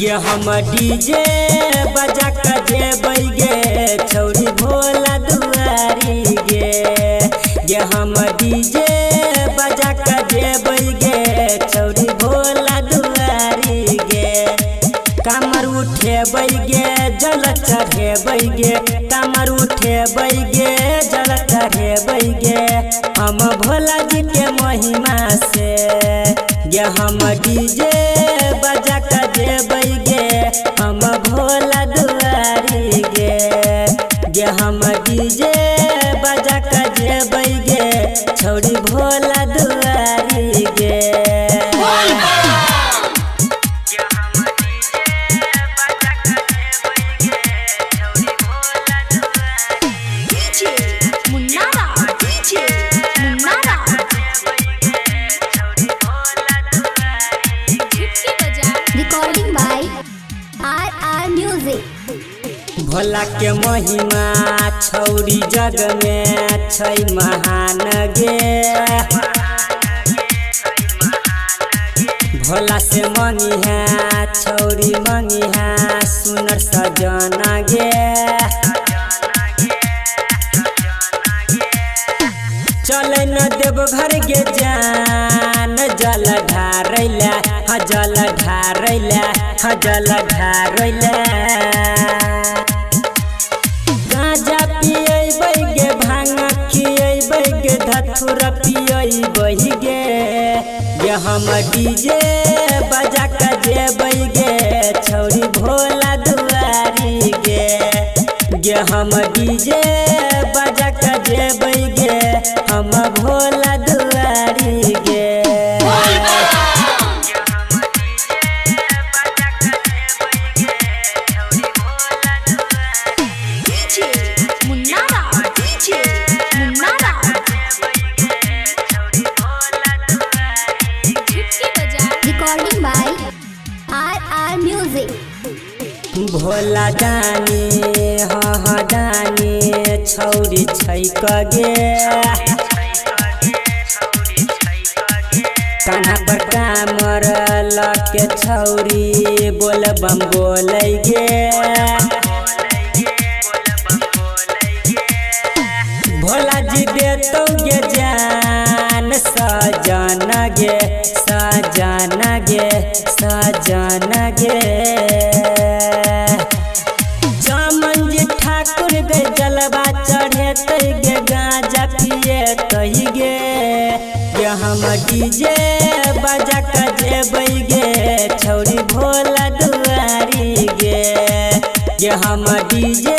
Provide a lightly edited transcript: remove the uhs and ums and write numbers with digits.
गे हम डीजे बजा के जेबै गे छौरी भोला दुआरी गे हम डीजे बजा के जेबै गे छौरी भोला दुआरी गे कमर उठेबै गे जल चढ़ेबै गे कमर उठेबै गे जल चढ़ेबै गे हम भोला जी के महिमा से गे हम डीजे बजा के जेबै गे हम भोला दुआरी गे हम डीजे बजा के जेबै गे छौरी भोला दुआरी गे भोला के महिमा छौरी जग में छै महान गे भोला से मंगी है छौरी मंगी है सुनर सजना गे चले न देव घर गे जान जल ढारैला जल ढारैला जल ढारैला गांजा पियबै गे भांग खियबै गे धतूरा पियबै गे हम डीजे बजा के जेबै गे छौरी भोला दुआरी गे हम डीजे बजा के जेबै गे हम भोला दुआरी गे भोला दानी हाँ दानी छौरी छै गे कान्हा पर कामर लके छौरी बोल बम बोलै गे भोला जी देतौ गे जान सजन गे सजन गे सजन गे जलवा चढ़ेतै गे गांजा पिएतै गे हम डीजे बजा के जेबै गे छौरी भोला दुआरी गे हम डीजे